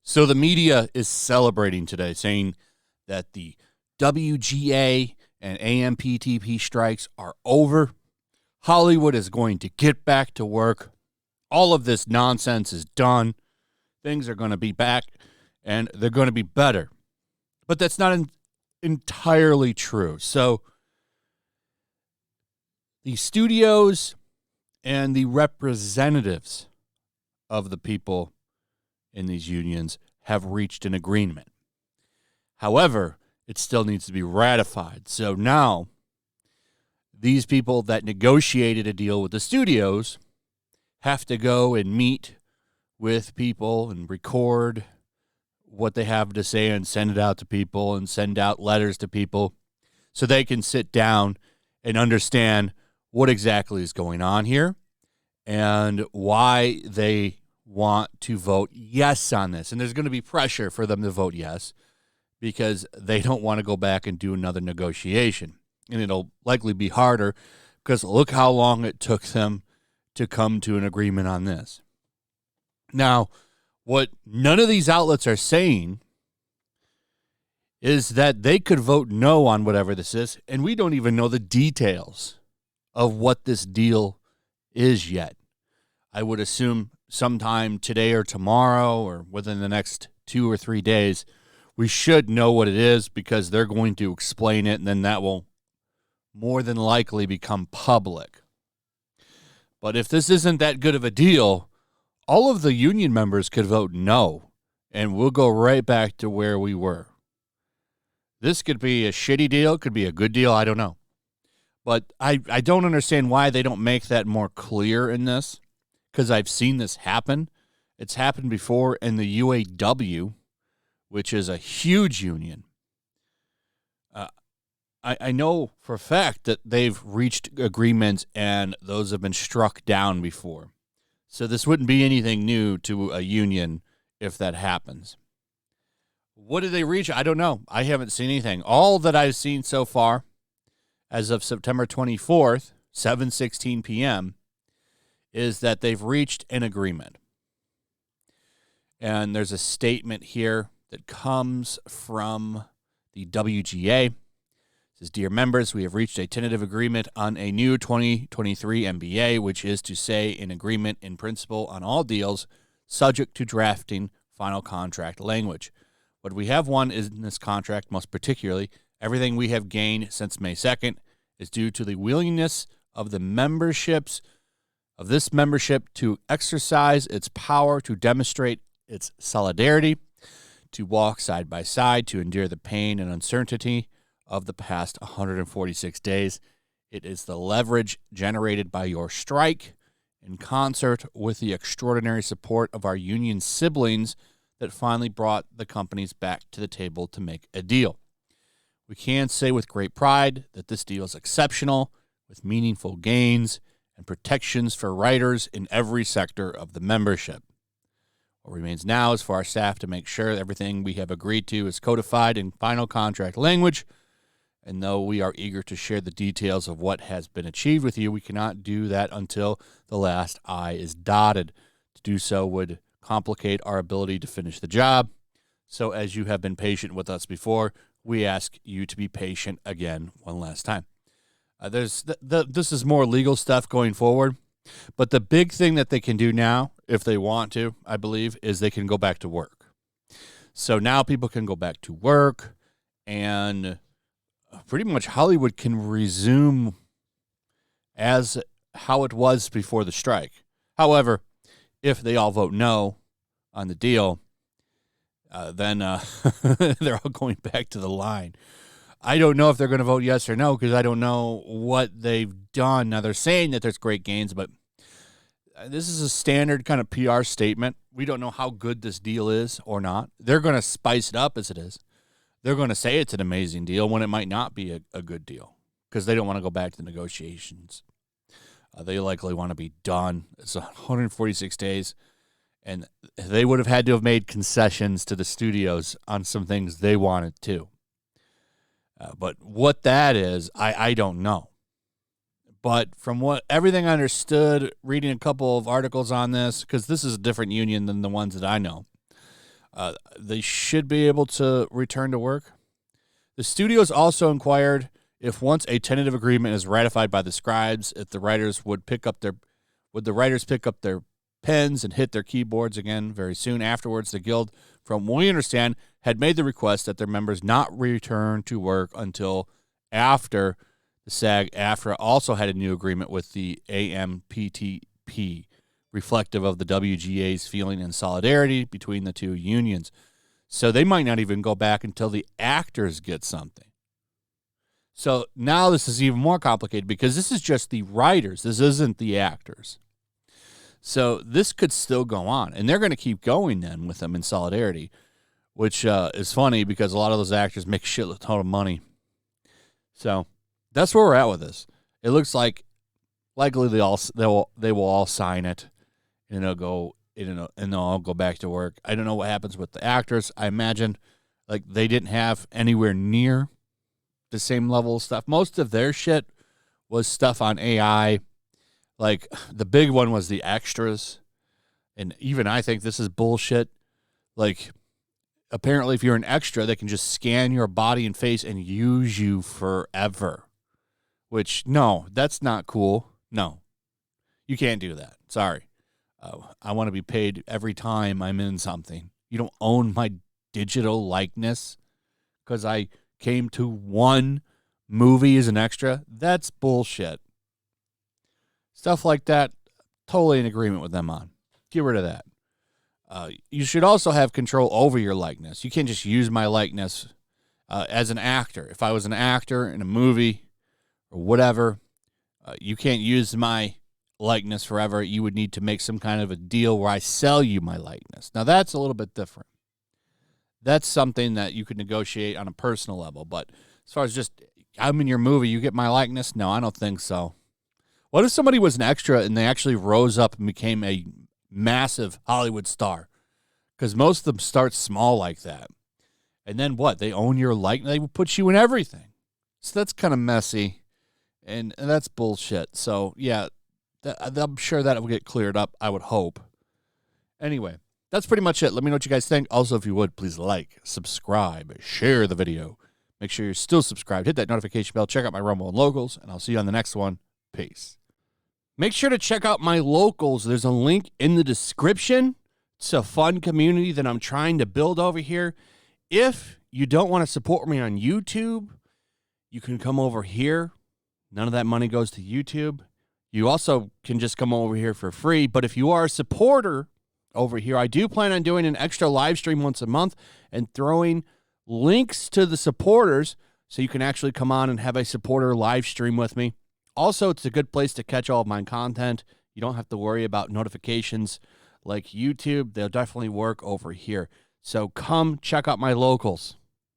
So the media is celebrating today, saying that the WGA and AMPTP strikes are over. Hollywood is going to get back to work. All of this nonsense is done. Things are going to be back, and they're going to be better. But that's not entirely true. So the studios and the representatives of the people in these unions have reached an agreement. However, it still needs to be ratified. So now, these people that negotiated a deal with the studios have to go and meet with people and record what they have to say and send it out to people and send out letters to people so they can sit down and understand what exactly is going on here and why they want to vote yes on this. And there's going to be pressure for them to vote yes because they don't want to go back and do another negotiation. And it'll likely be harder because look how long it took them to come to an agreement on this. Now, what none of these outlets are saying is that they could vote no on whatever this is, and we don't even know the details of what this deal is yet. I would assume sometime today or tomorrow or within the next 2 or 3 days, we should know what it is because they're going to explain it, and then that will more than likely become public. But if this isn't that good of a deal, all of the union members could vote no, and we'll go right back to where we were. This could be a shitty deal, could be a good deal, I don't know. But I don't understand why they don't make that more clear in this, because I've seen this happen. It's happened before in the UAW, which is a huge union. I know for a fact that they've reached agreements and those have been struck down before. So this wouldn't be anything new to a union if that happens. What did they reach? I don't know. I haven't seen anything. All that I've seen so far, as of September 24th, 7:16 p.m., is that they've reached an agreement. And there's a statement here that comes from the WGA. It says, "Dear members, we have reached a tentative agreement on a new 2023 MBA, which is to say an agreement in principle on all deals subject to drafting final contract language. What we have won is in this contract, most particularly, everything we have gained since May 2nd is due to the willingness of the memberships of this membership to exercise its power to demonstrate its solidarity, to walk side by side, to endure the pain and uncertainty of the past 146 days. It is the leverage generated by your strike in concert with the extraordinary support of our union siblings that finally brought the companies back to the table to make a deal. We can say with great pride that this deal is exceptional, with meaningful gains and protections for writers in every sector of the membership. What remains now is for our staff to make sure that everything we have agreed to is codified in final contract language. And though we are eager to share the details of what has been achieved with you, we cannot do that until the last I is dotted. To do so would complicate our ability to finish the job. So as you have been patient with us before, we ask you to be patient again one last time." This is more legal stuff going forward. But the big thing that they can do now, if they want to, I believe, is they can go back to work. So now people can go back to work, and pretty much Hollywood can resume as how it was before the strike. However, if they all vote no on the deal, then they're all going back to the line. I don't know if they're going to vote yes or no because I don't know what they've done. Now, they're saying that there's great gains, but this is a standard kind of PR statement. We don't know how good this deal is or not. They're going to spice it up as it is. They're going to say it's an amazing deal when it might not be a good deal because they don't want to go back to the negotiations. They likely want to be done. It's 146 days, and they would have had to have made concessions to the studios on some things they wanted too. But what that is, I don't know. But from everything I understood, reading a couple of articles on this, because this is a different union than the ones that I know, they should be able to return to work. The studios also inquired if once a tentative agreement is ratified by the scribes, if the writers would the writers pick up their pens and hit their keyboards again very soon afterwards. The guild, from what we understand, had made the request that their members not return to work until after the SAG-AFTRA also had a new agreement with the AMPTP, reflective of the WGA's feeling and solidarity between the two unions. So they might not even go back until the actors get something. So now this is even more complicated because this is just the writers. This isn't the actors. So this could still go on, and they're going to keep going then with them in solidarity, which is funny because a lot of those actors make a ton of money. So that's where we're at with this. It looks like likely they will all sign it, and they'll all go back to work. I don't know what happens with the actors. I imagine like they didn't have anywhere near the same level of stuff. Most of their shit was stuff on AI. Like, the big one was the extras. And even I think this is bullshit. Like, apparently if you're an extra, they can just scan your body and face and use you forever. Which, no, that's not cool. No. You can't do that. Sorry. I want to be paid every time I'm in something. You don't own my digital likeness because I came to one movie as an extra. That's bullshit. Stuff like that, totally in agreement with them on. Get rid of that. You should also have control over your likeness. You can't just use my likeness as an actor. If I was an actor in a movie or whatever, you can't use my likeness forever. You would need to make some kind of a deal where I sell you my likeness. Now, that's a little bit different. That's something that you could negotiate on a personal level. But as far as just, I'm in your movie, you get my likeness? No, I don't think so. What if somebody was an extra and they actually rose up and became a massive Hollywood star? Because most of them start small like that. And then what? They own your likeness? They would put you in everything. So that's kind of messy. And that's bullshit. So, yeah, I'm sure that will get cleared up, I would hope. Anyway, that's pretty much it. Let me know what you guys think. Also, if you would, please like, subscribe, share the video. Make sure you're still subscribed. Hit that notification bell. Check out my Rumble and Locals. And I'll see you on the next one. Peace. Make sure to check out my Locals. There's a link in the description. It's a fun community that I'm trying to build over here. If you don't want to support me on YouTube, you can come over here. None of that money goes to YouTube. You also can just come over here for free. But if you are a supporter over here, I do plan on doing an extra live stream once a month and throwing links to the supporters so you can actually come on and have a supporter live stream with me. Also, it's a good place to catch all of my content. You don't have to worry about notifications like YouTube. They'll definitely work over here. So come check out my Locals.